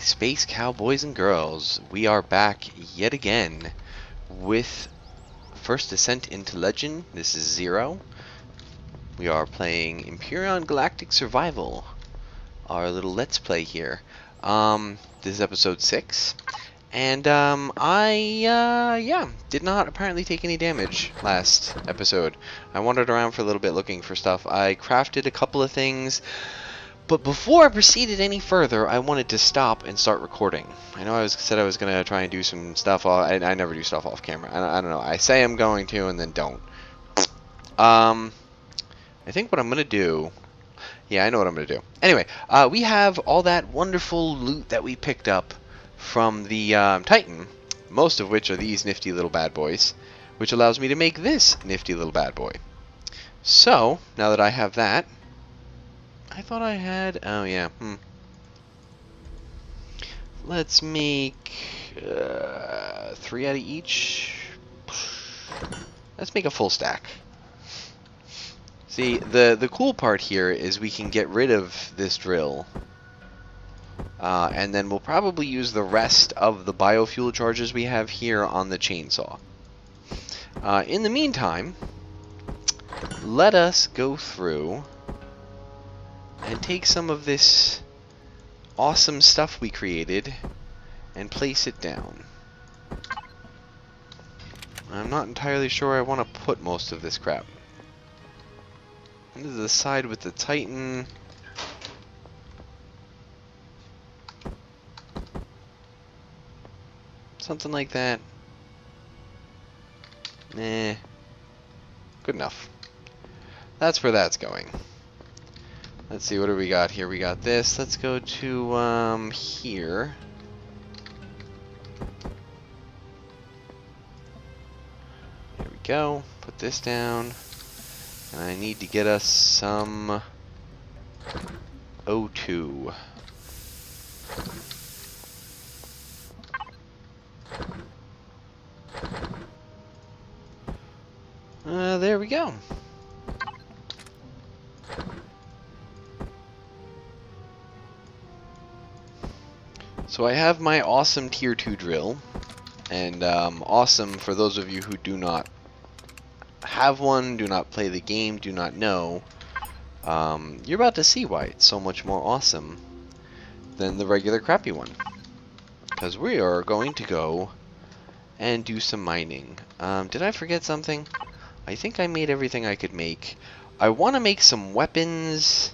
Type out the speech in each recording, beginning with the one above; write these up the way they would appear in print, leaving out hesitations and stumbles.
morning, Space Cowboys and Girls. We are back yet again with First Descent into Legend. This is Zero. We are playing Empyrean Galactic Survival, our little Let's Play here. This is episode 6. And, I did not apparently take any damage last episode. I wandered around for a little bit looking for stuff. I crafted a couple of things. But before I proceeded any further, I wanted to stop and start recording. I know said I was going to try and do some stuff. I never do stuff off camera. I don't know. I say I'm going to and then don't. I think what I'm going to do... Yeah, I know what I'm going to do. Anyway, we have all that wonderful loot that we picked up from the Titan, most of which are these nifty little bad boys, which allows me to make this nifty little bad boy. So, now that I have that... I thought I had... Oh, yeah. Let's make 3 out of each. Let's make a full stack. See, the cool part here is we can get rid of this drill. And then we'll probably use the rest of the biofuel charges we have here on the chainsaw. In the meantime, let us go through... and take some of this awesome stuff we created and place it down. I'm not entirely sure I want to put most of this crap. Into the side with the Titan. Something like that. Nah. Good enough. That's where that's going. Let's see, what do we got here? We got this. Let's go to, here. There we go. Put this down. And I need to get us some O2. There we go. So I have my awesome tier 2 drill, and awesome for those of you who do not have one, do not play the game, do not know, you're about to see why it's so much more awesome than the regular crappy one. Because we are going to go and do some mining. Did I forget something? I think I made everything I could make. I want to make some weapons...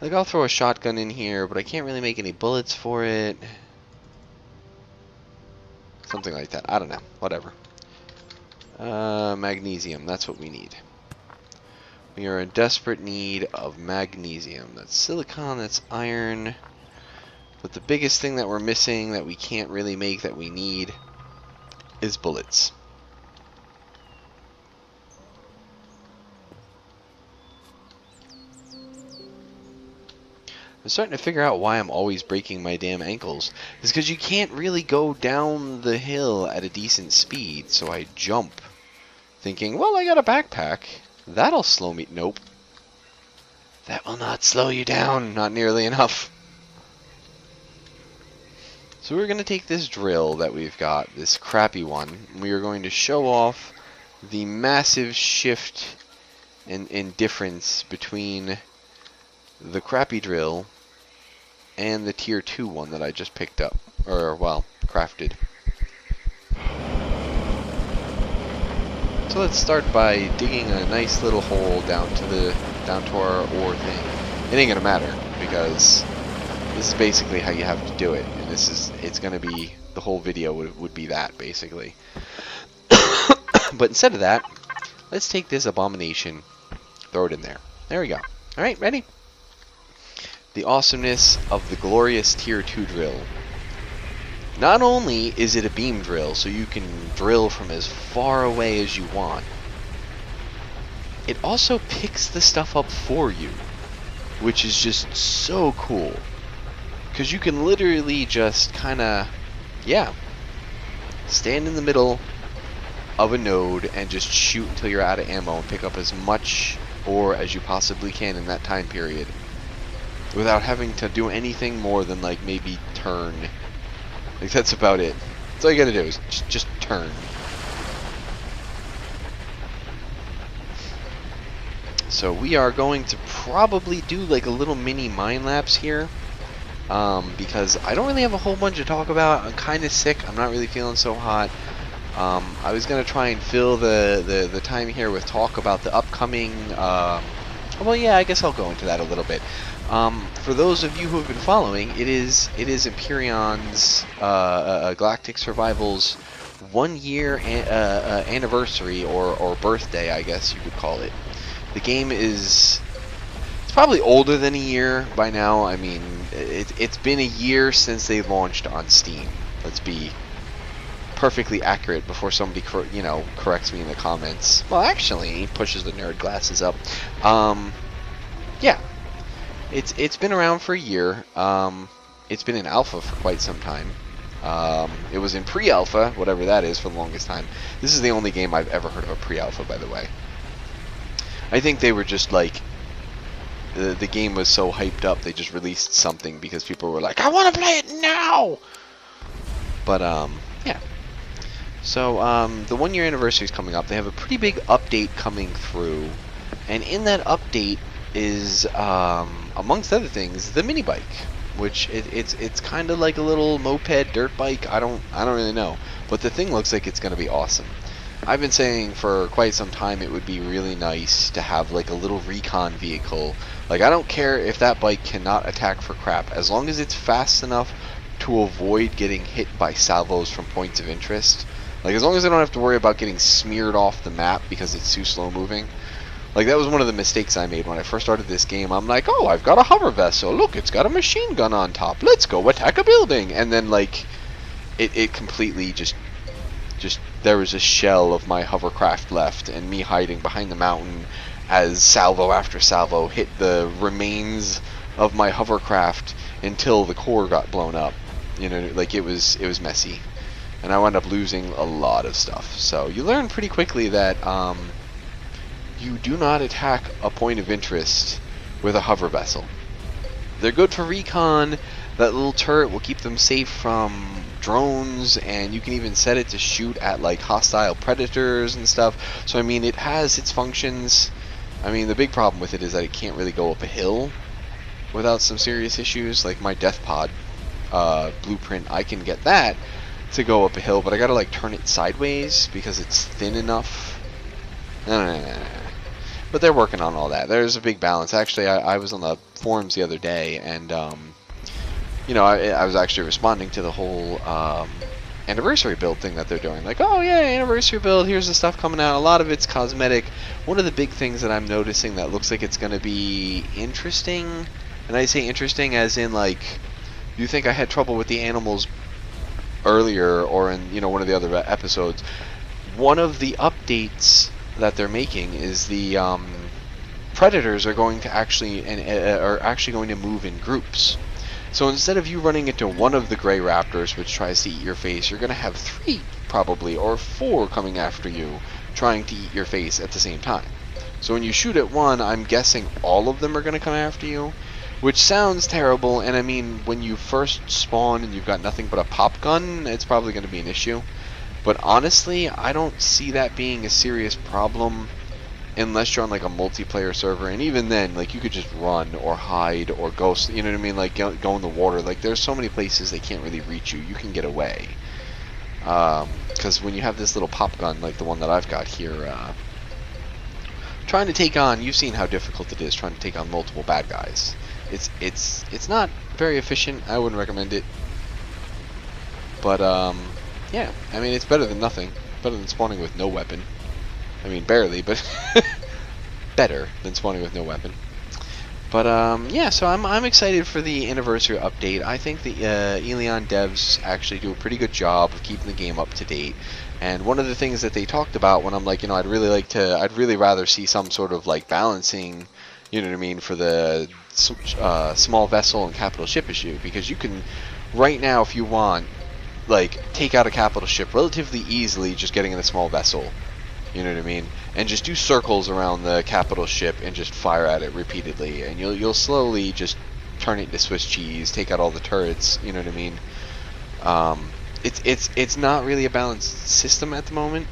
Like, I'll throw a shotgun in here, but I can't really make any bullets for it. Something like that. I don't know. Whatever. Magnesium. That's what we need. We are in desperate need of magnesium. That's silicon, that's iron. But the biggest thing that we're missing that we can't really make that we need is bullets. I'm starting to figure out why I'm always breaking my damn ankles. It's because you can't really go down the hill at a decent speed, so I jump. Thinking, well, I got a backpack. That'll slow me. Nope. That will not slow you down. Not nearly enough. So we're going to take this drill that we've got, this crappy one, and we are going to show off the massive shift in difference between the crappy drill and the tier 2 one that I just picked up, or well, crafted. So let's start by digging a nice little hole down to our ore thing. It ain't gonna matter because this is basically how you have to do it, and it's gonna be the whole video would be that basically. But instead of that, let's take this abomination, throw it in there. There we go. All right, ready? The awesomeness of the glorious tier 2 drill. Not only is it a beam drill, so you can drill from as far away as you want, it also picks the stuff up for you, which is just so cool. Because you can literally just kind of, stand in the middle of a node and just shoot until you're out of ammo and pick up as much ore as you possibly can in that time period, without having to do anything more than like maybe turn. Like, that's about it. That's all you gotta do is just turn. So we are going to probably do like a little mini mind lapse here, because I don't really have a whole bunch to talk about. I'm kind of sick. I'm not really feeling so hot. I was gonna try and fill the time here with talk about the upcoming. Well, yeah, I guess I'll go into that a little bit. For those of you who have been following, it is Emperion's Galactic Survival's 1 year anniversary or birthday, I guess you could call it. The game it's probably older than a year by now. I mean, it's been a year since they launched on Steam. Let's be perfectly accurate before somebody corrects me in the comments. Well, actually, pushes the nerd glasses up. Yeah, it's been around for a year. It's been in alpha for quite some time. It was in pre-alpha, whatever that is, for the longest time. This is the only game I've ever heard of a pre-alpha, by the way. I think they were just like, the game was so hyped up, they just released something because people were like, I want to play it now! But, yeah. So, the 1 year anniversary is coming up. They have a pretty big update coming through. And in that update is, amongst other things, the mini bike. Which, it's kind of like a little moped dirt bike. I don't really know. But the thing looks like it's going to be awesome. I've been saying for quite some time it would be really nice to have like a little recon vehicle. Like, I don't care if that bike cannot attack for crap, as long as it's fast enough to avoid getting hit by salvos from points of interest. Like, as long as I don't have to worry about getting smeared off the map because it's too slow moving. Like, that was one of the mistakes I made when I first started this game. I'm like, oh, I've got a hover vessel. Look, it's got a machine gun on top. Let's go attack a building. And then, like, it completely just there was a shell of my hovercraft left, and me hiding behind the mountain as salvo after salvo hit the remains of my hovercraft until the core got blown up. You know, like, it was messy, and I wound up losing a lot of stuff. So you learn pretty quickly that you do not attack a point of interest with a hover vessel. They're good for recon. That little turret will keep them safe from drones, and you can even set it to shoot at like hostile predators and stuff. So I mean, it has its functions. I mean, the big problem with it is that it can't really go up a hill without some serious issues. Like my death pod blueprint, I can get that to go up a hill, but I gotta like turn it sideways because it's thin enough. No. But they're working on all that. There's a big balance. Actually, I was on the forums the other day, and you know, I was actually responding to the whole anniversary build thing that they're doing. Like, oh yeah, anniversary build, here's the stuff coming out. A lot of it's cosmetic. One of the big things that I'm noticing that looks like it's going to be interesting, and I say interesting as in, like, you think I had trouble with the animals earlier, or in, you know, one of the other episodes. One of the updates that they're making is the predators are going to actually going to move in groups. So instead of you running into one of the gray raptors which tries to eat your face, you're going to have 3 probably, or 4 coming after you trying to eat your face at the same time. So when you shoot at one, I'm guessing all of them are going to come after you, which sounds terrible. And I mean, when you first spawn and you've got nothing but a pop gun, it's probably going to be an issue. But honestly, I don't see that being a serious problem unless you're on like a multiplayer server, and even then, like, you could just run or hide or go, you know what I mean, like go in the water. Like, there's so many places they can't really reach you. You can get away, because when you have this little pop gun like the one that I've got here, trying to take on, you've seen how difficult it is trying to take on multiple bad guys. It's not very efficient. I wouldn't recommend it, but yeah, I mean, it's better than nothing. Better than spawning with no weapon. I mean, barely, but better than spawning with no weapon. But yeah, so I'm excited for the anniversary update. I think the Elion devs actually do a pretty good job of keeping the game up to date. And one of the things that they talked about when I'm like, you know, I'd really rather see some sort of like balancing, you know what I mean, for the small vessel and capital ship issue, because you can right now, if you want, like, take out a capital ship relatively easily just getting in a small vessel. You know what I mean? And just do circles around the capital ship and just fire at it repeatedly, and you'll slowly just turn it into Swiss cheese, take out all the turrets. You know what I mean? It's not really a balanced system at the moment.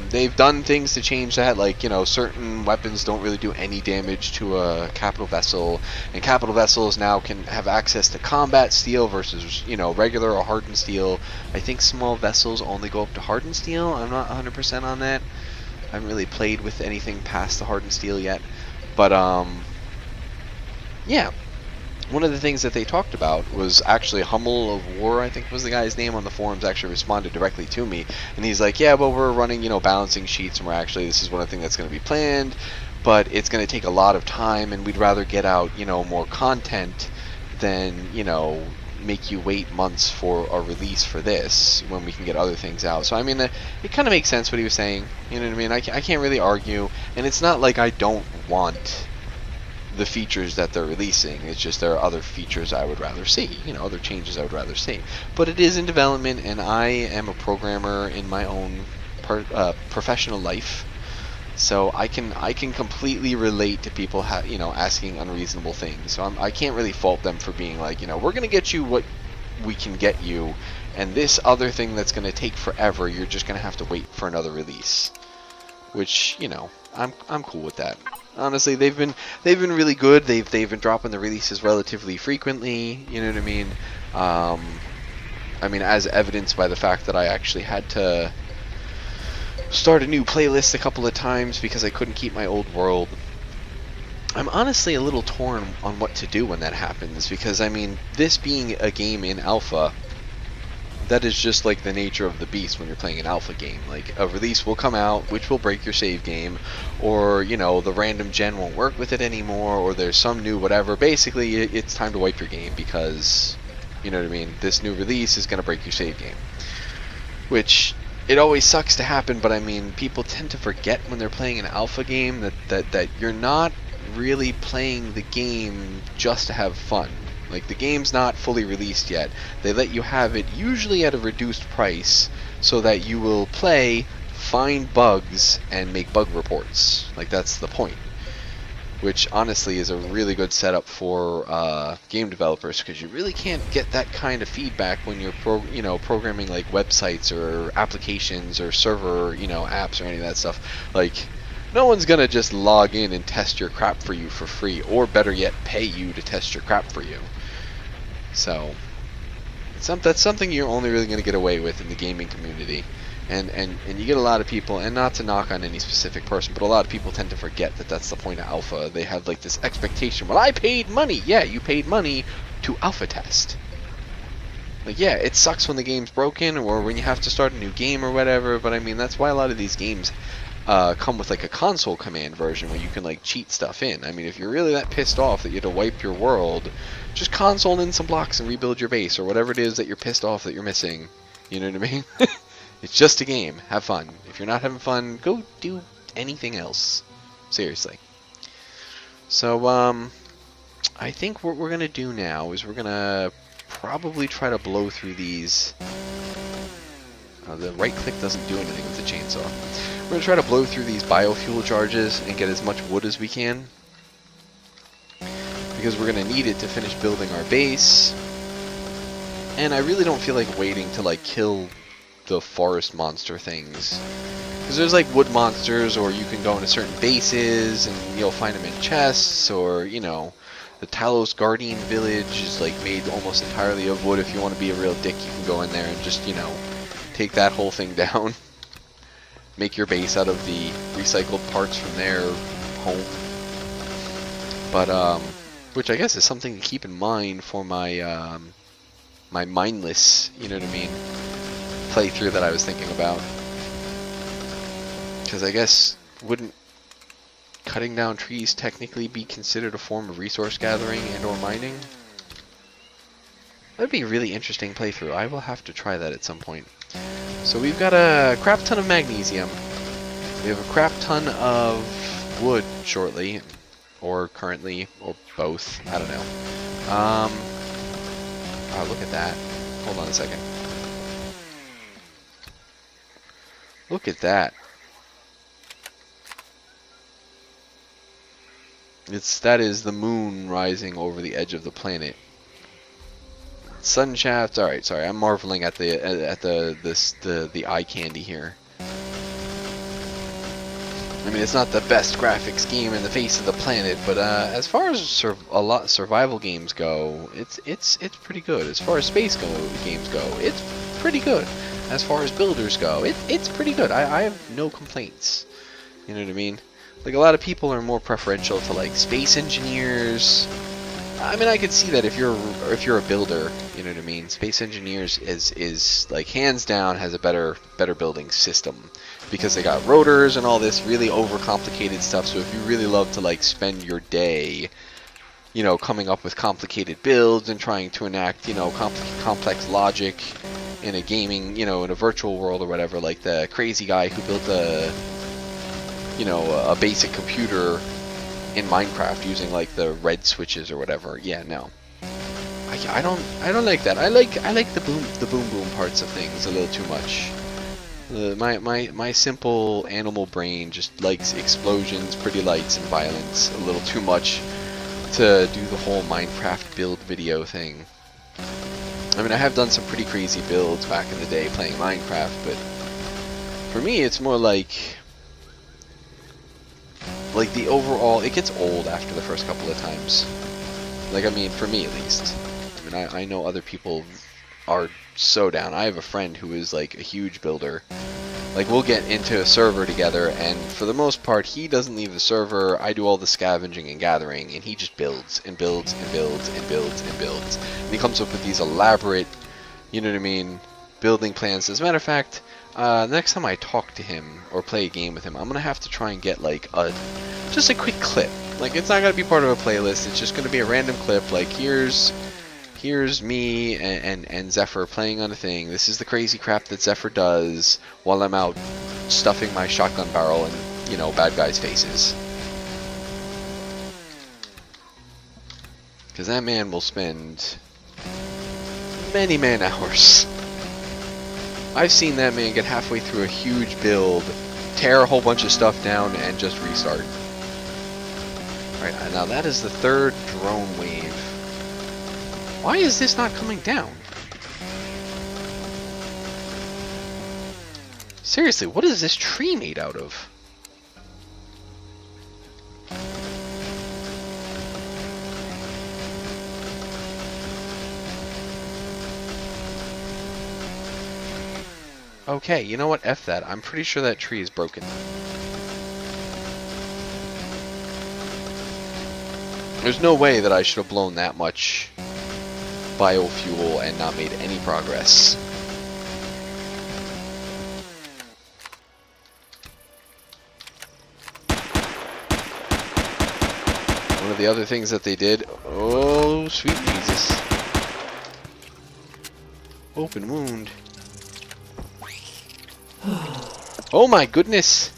They've done things to change that, like, you know, certain weapons don't really do any damage to a capital vessel, and capital vessels now can have access to combat steel versus, you know, regular or hardened steel. I think small vessels only go up to hardened steel. I'm not 100% on that. I haven't really played with anything past the hardened steel yet. But, yeah. One of the things that they talked about was actually Hummel of War, I think was the guy's name on the forums, actually responded directly to me. And he's like, yeah, well, we're running, you know, balancing sheets, and this is one of the things that's going to be planned, but it's going to take a lot of time, and we'd rather get out, you know, more content than, you know, make you wait months for a release for this when we can get other things out. So, I mean, it kind of makes sense what he was saying. You know what I mean? I can't really argue, and it's not like I don't want the features that they're releasing. It's just there are other features I would rather see, you know, other changes I would rather see. But it is in development, and I am a programmer in my own professional life, so I can completely relate to people you know, asking unreasonable things. So I can't really fault them for being like, you know, we're gonna get you what we can get you, and this other thing that's gonna take forever, you're just gonna have to wait for another release. Which, you know, I'm cool with that. Honestly, they've been really good. They've been dropping the releases relatively frequently. You know what I mean, as evidenced by the fact that I actually had to start a new playlist a couple of times because I couldn't keep my old world. I'm honestly a little torn on what to do when that happens, because I mean, this being a game in alpha, that is just like the nature of the beast when you're playing an alpha game. Like, a release will come out which will break your save game, or, you know, the random gen won't work with it anymore, or there's some new whatever. Basically, it's time to wipe your game because, you know what I mean, this new release is going to break your save game. Which, it always sucks to happen, but I mean, people tend to forget when they're playing an alpha game that you're not really playing the game just to have fun. Like, the game's not fully released yet. They let you have it usually at a reduced price so that you will play, find bugs, and make bug reports. Like, that's the point. Which, honestly, is a really good setup for game developers, because you really can't get that kind of feedback when you're programming, like, websites or applications or server, you know, apps or any of that stuff. Like, no one's gonna just log in and test your crap for you for free, or better yet, pay you to test your crap for you. So, that's something you're only really going to get away with in the gaming community. And you get a lot of people, and not to knock on any specific person, but a lot of people tend to forget that that's the point of alpha. They have like this expectation, well, I paid money! Yeah, you paid money to alpha test. Like, yeah, it sucks when the game's broken, or when you have to start a new game or whatever, but I mean, that's why a lot of these games come with like a console command version where you can like cheat stuff in. I mean, if you're really that pissed off that you had to wipe your world, just console in some blocks and rebuild your base, or whatever it is that you're pissed off that you're missing. You know what I mean? It's just a game. Have fun. If you're not having fun, go do anything else. Seriously. So, I think what we're gonna do now is we're gonna probably try to blow through these. The right click doesn't do anything with the chainsaw. We're going to try to blow through these biofuel charges and get as much wood as we can, because we're going to need it to finish building our base. And I really don't feel like waiting to like kill the forest monster things, because there's like wood monsters, or you can go into certain bases and you'll find them in chests, or, you know, the Talos Guardian village is like made almost entirely of wood. If you want to be a real dick, you can go in there and just, you know, take that whole thing down. Make your base out of the recycled parts from their home. But, which I guess is something to keep in mind for my, my mindless, you know what I mean, playthrough that I was thinking about. Because I guess, wouldn't cutting down trees technically be considered a form of resource gathering and or mining? That'd be a really interesting playthrough. I will have to try that at some point. So we've got a crap ton of magnesium. We have a crap ton of wood shortly, or currently, or both. I don't know. Oh, look at that. Hold on a second. Look at that. That is the moon rising over the edge of the planet. Sun shafts. All right, sorry, I'm marveling at the eye candy here. I mean, it's not the best graphics game in the face of the planet, but as far as survival games go, it's pretty good. As far as games go, it's pretty good. As far as builders go, it's pretty good. I have no complaints. You know what I mean? Like, a lot of people are more preferential to like space engineers. I mean, I could see that if you're a builder, you know what I mean. Space engineers is like hands down has a better building system because they got rotors and all this really overcomplicated stuff. So if you really love to like spend your day, you know, coming up with complicated builds and trying to enact, you know, complex logic in a gaming, you know, in a virtual world or whatever, like the crazy guy who built a basic computer in Minecraft using like the red switches or whatever. Yeah, no. I don't like that. I like the boom parts of things a little too much. My simple animal brain just likes explosions, pretty lights, and violence a little too much to do the whole Minecraft build video thing. I mean, I have done some pretty crazy builds back in the day playing Minecraft, but for me it's more like the overall, it gets old after the first couple of times. Like, I mean, for me at least. I mean, I know other people are so down. I have a friend who is like a huge builder. Like, we'll get into a server together, and for the most part, he doesn't leave the server. I do all the scavenging and gathering, and he just builds and builds and builds and builds and builds. And he comes up with these elaborate, you know what I mean, building plans. As a matter of fact, next time I talk to him or play a game with him, I'm gonna have to try and get like just a quick clip. Like, it's not gonna be part of a playlist. It's just gonna be a random clip. Like, here's me and Zephyr playing on a thing. This is the crazy crap that Zephyr does while I'm out stuffing my shotgun barrel in, you know, bad guys' faces. Because that man will spend many man hours. I've seen that man get halfway through a huge build, tear a whole bunch of stuff down, and just restart. Alright, now that is the third drone wave. Why is this not coming down? Seriously, what is this tree made out of? Okay, you know what? F that. I'm pretty sure that tree is broken. There's no way that I should have blown that much biofuel and not made any progress. One of the other things that they did... Oh, sweet Jesus. Open wound. Oh my goodness!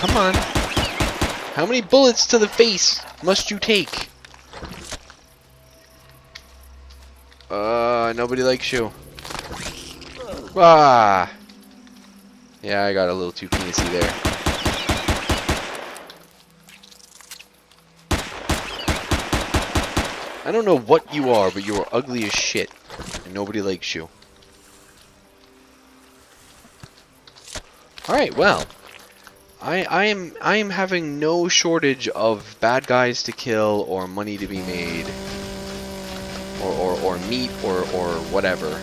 Come on! How many bullets to the face must you take? Nobody likes you. Ah! Yeah, I got a little too penisy there. I don't know what you are, but you are ugly as shit. And nobody likes you. Alright, well. I am having no shortage of bad guys to kill or money to be made. Or meat or whatever.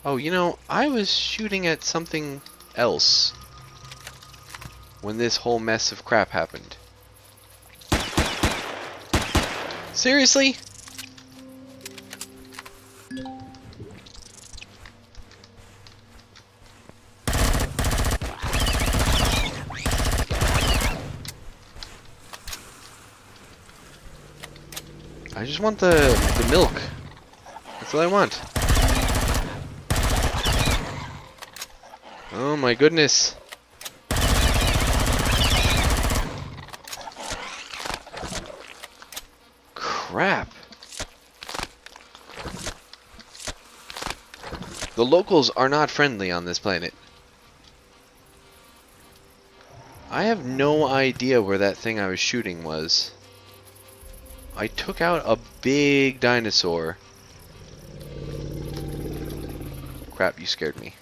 Oh, you know, I was shooting at something else when this whole mess of crap happened. Seriously? I just want the milk. That's all I want. Oh my goodness. Crap. The locals are not friendly on this planet. I have no idea where that thing I was shooting was. I took out a big dinosaur. Crap, you scared me.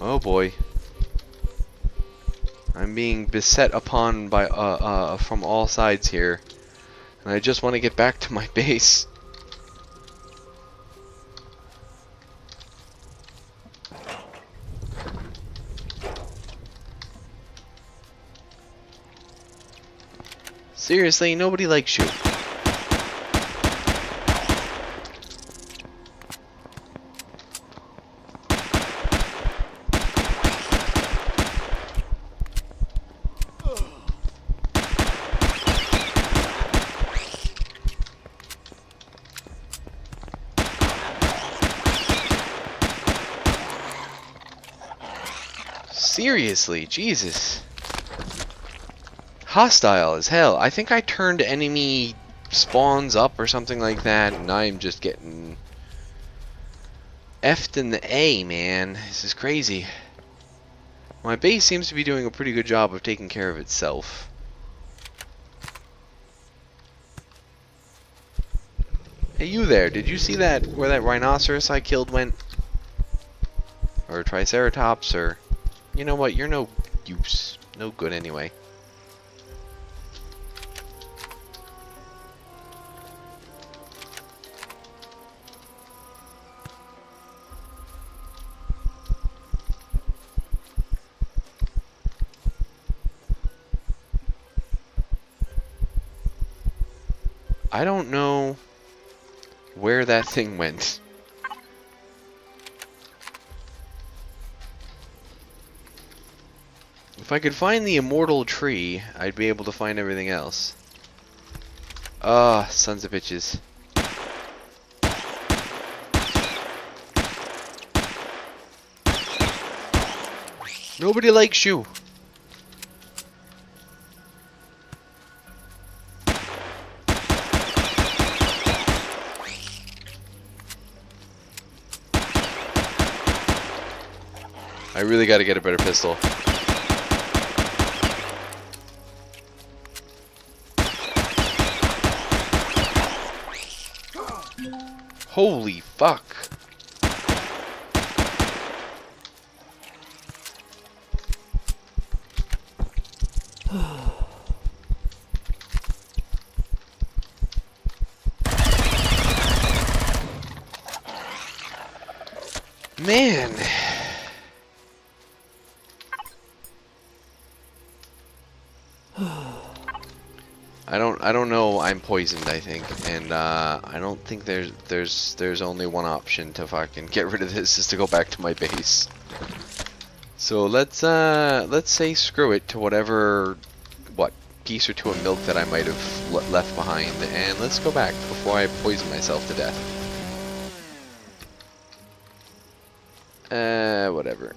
Oh boy. I'm being beset upon by from all sides here. And I just want to get back to my base. Seriously, nobody likes you. Seriously, Jesus. Hostile as hell. I think I turned enemy spawns up or something like that, and I'm just getting F'd in the A, man. This is crazy. My base seems to be doing a pretty good job of taking care of itself. Hey, you there. Did you see that, where that rhinoceros I killed went? Or triceratops, or... You know what? You're no use. No good anyway. I don't know where that thing went. If I could find the immortal tree, I'd be able to find everything else. Ah, sons of bitches. Nobody likes you. I really gotta get a better pistol. Holy fuck. Man. I don't know. I'm poisoned, I think, and I don't think there's only one option to fucking get rid of this, is to go back to my base. So let's say screw it to whatever, what, piece or two of milk that I might have left behind, and let's go back before I poison myself to death. Whatever.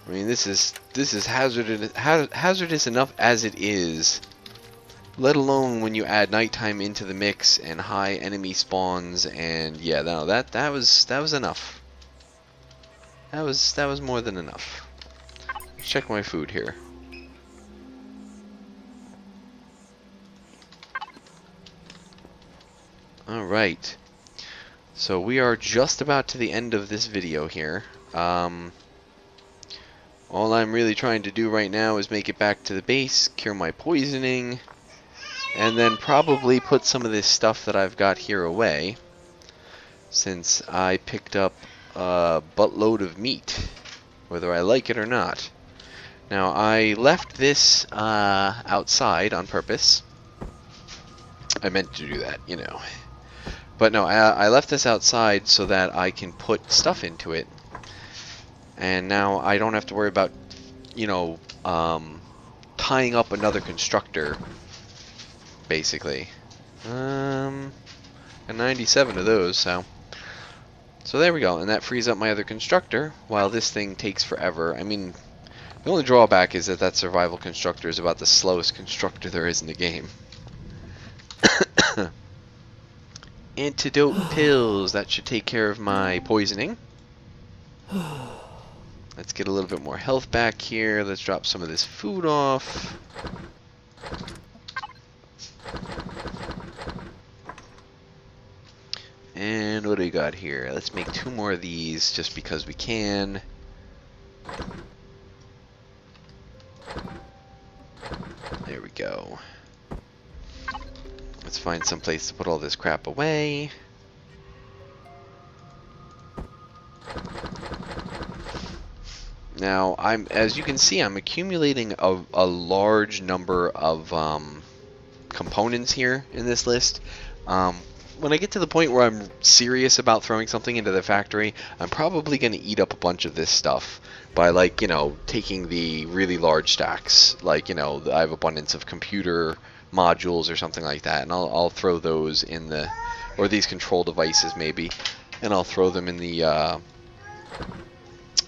I mean, this is hazardous enough as it is, let alone when you add nighttime into the mix and high enemy spawns. And yeah, no, that was enough. That was more than enough. Let's check my food here. All right. So we are just about to the end of this video here. All I'm really trying to do right now is make it back to the base, cure my poisoning, and then probably put some of this stuff that I've got here away, since I picked up a buttload of meat, whether I like it or not. Now, I left this outside on purpose. I meant to do that, you know. But no, I left this outside so that I can put stuff into it. And now I don't have to worry about, you know, tying up another constructor, basically. And 97 of those, so there we go. And that frees up my other constructor, while this thing takes forever. I mean, the only drawback is that survival constructor is about the slowest constructor there is in the game. Antidote pills. That should take care of my poisoning. Let's get a little bit more health back here. Let's drop some of this food off. And what do we got here? Let's make 2 more of these just because we can. There we go. Let's find some place to put all this crap away. Now, as you can see, I'm accumulating a large number of components here in this list. When I get to the point where I'm serious about throwing something into the factory, I'm probably going to eat up a bunch of this stuff by, like, you know, taking the really large stacks. Like, you know, I have abundance of computer modules or something like that, and I'll throw those in the, or these control devices maybe, and I'll throw them in the,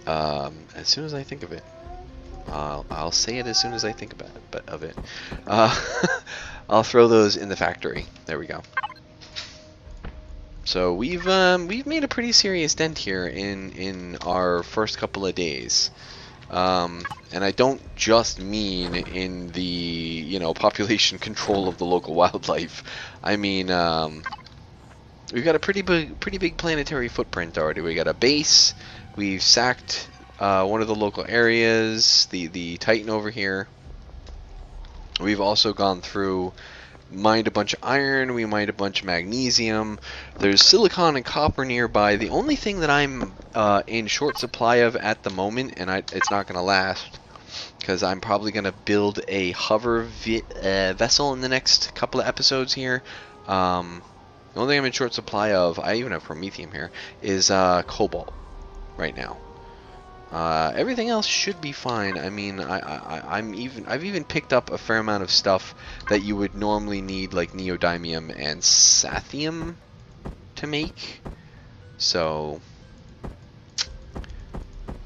as soon as I think of it. I'll say it as soon as I think of it. I'll throw those in the factory. There we go. So we've made a pretty serious dent here in our first couple of days. And I don't just mean in the, you know, population control of the local wildlife. I mean, we've got a pretty big planetary footprint already. We got a base. We've sacked one of the local areas, the Titan over here. We've also gone through, mined a bunch of iron, we mined a bunch of magnesium. There's silicon and copper nearby. The only thing that I'm in short supply of at the moment, and it's not going to last, because I'm probably going to build a hover vessel in the next couple of episodes here. The only thing I'm in short supply of, I even have promethium here, is cobalt right now. Everything else should be fine. I mean, I've even picked up a fair amount of stuff that you would normally need, like neodymium and sathium to make. So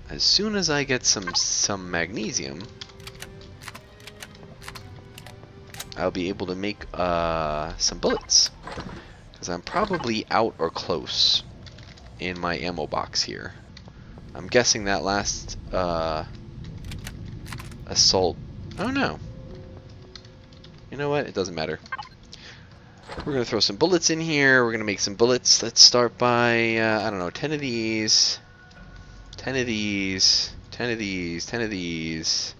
as soon as I get some magnesium, I'll be able to make some bullets, because I'm probably out or close in my ammo box here. I'm guessing that last assault. Oh no. You know what? It doesn't matter. We're gonna throw some bullets in here. We're gonna make some bullets. Let's start by I don't know, 10 of these, 10 of these, 10 of these, 10 of these.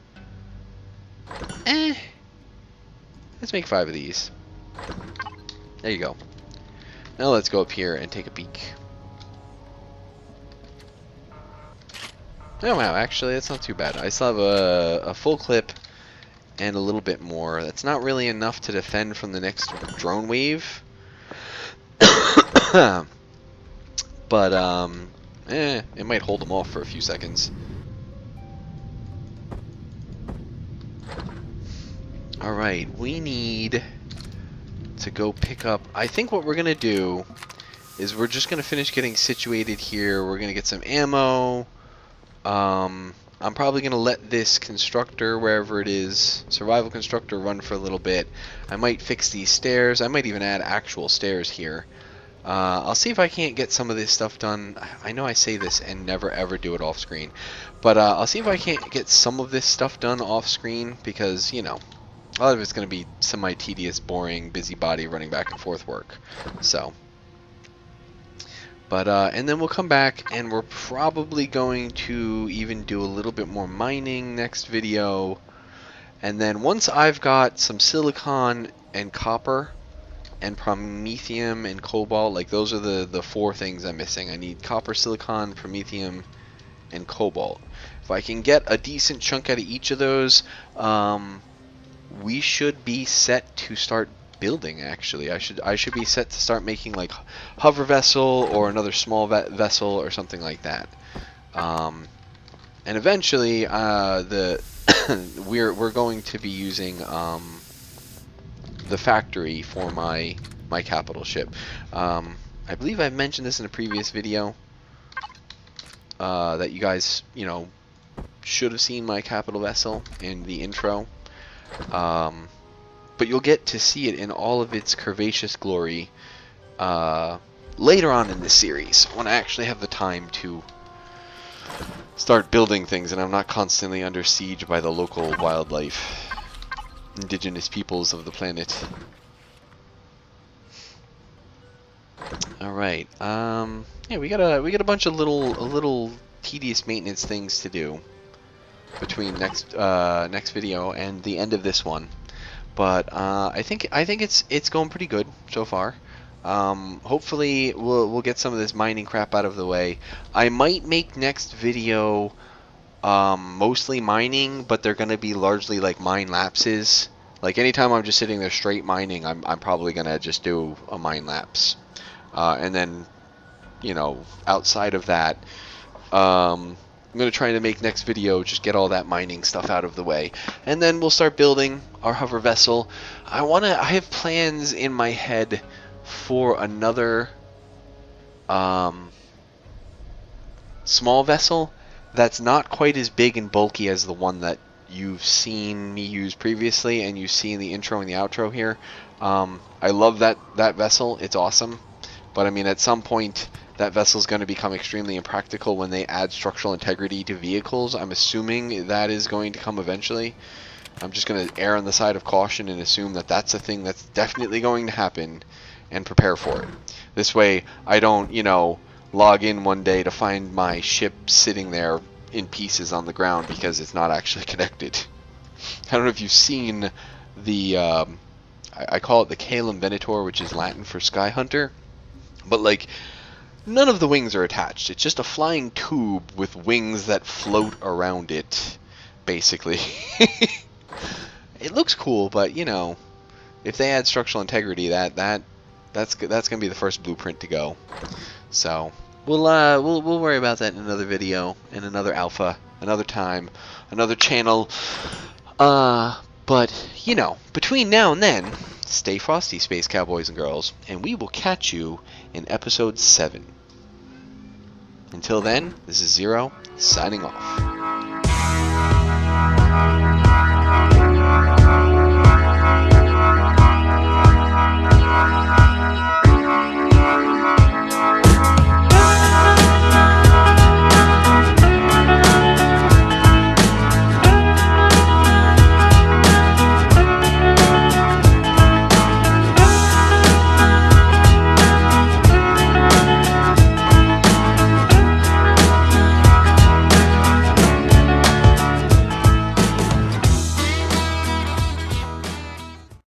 Let's make 5 of these. There you go. Now let's go up here and take a peek. Oh wow, actually that's not too bad. I still have a full clip and a little bit more. That's not really enough to defend from the next drone wave. But it might hold them off for a few seconds. Alright, we need to go pick up, I think what we're gonna do is we're just gonna finish getting situated here. We're gonna get some ammo. I'm probably going to let this constructor, wherever it is, survival constructor, run for a little bit. I might fix these stairs. I might even add actual stairs here. I'll see if I can't get some of this stuff done. I know I say this and never ever do it off screen, but I'll see if I can't get some of this stuff done off screen, because, you know, a lot of it's going to be semi-tedious, boring, busybody running back and forth work. So... But, and then we'll come back and we're probably going to even do a little bit more mining next video. And then once I've got some silicon and copper and promethium and cobalt, like those are the 4 things I'm missing. I need copper, silicon, promethium, and cobalt. If I can get a decent chunk out of each of those, we should be set to start building. Actually, I should be set to start making like hover vessel or another small vessel or something like that. And eventually, we're going to be using the factory for my capital ship. I believe I've mentioned this in a previous video that you guys, should have seen my capital vessel in the intro. But you'll get to see it in all of its curvaceous glory later on in this series, when I actually have the time to start building things and I'm not constantly under siege by the local wildlife, indigenous peoples of the planet. All right. Yeah, we got a bunch of little tedious maintenance things to do between next video and the end of this one. But I think it's going pretty good so far. Hopefully we'll get some of this mining crap out of the way. I might make next video mostly mining, but they're gonna be largely like mine lapses. Like anytime I'm just sitting there straight mining, I'm probably gonna just do a mine lapse. And then, outside of that, I'm going to try to make next video just get all that mining stuff out of the way. And then we'll start building our hover vessel. I have plans in my head for another small vessel that's not quite as big and bulky as the one that you've seen me use previously and you see in the intro and the outro here. I love that vessel. It's awesome. But I mean, at some point, that vessel is going to become extremely impractical when they add structural integrity to vehicles. I'm assuming that is going to come eventually. I'm just going to err on the side of caution and assume that that's a thing that's definitely going to happen and prepare for it. This way, I don't, log in one day to find my ship sitting there in pieces on the ground because it's not actually connected. I don't know if you've seen the, I call it the Calum Venator, which is Latin for Sky Hunter. But like, none of the wings are attached. It's just a flying tube with wings that float around it, basically. It looks cool, but if they add structural integrity, that's gonna be the first blueprint to go. So we'll worry about that in another video, in another alpha, another time, another channel. But between now and then, stay frosty, space cowboys and girls, and we will catch you in episode 7. Until then, this is Zero, signing off.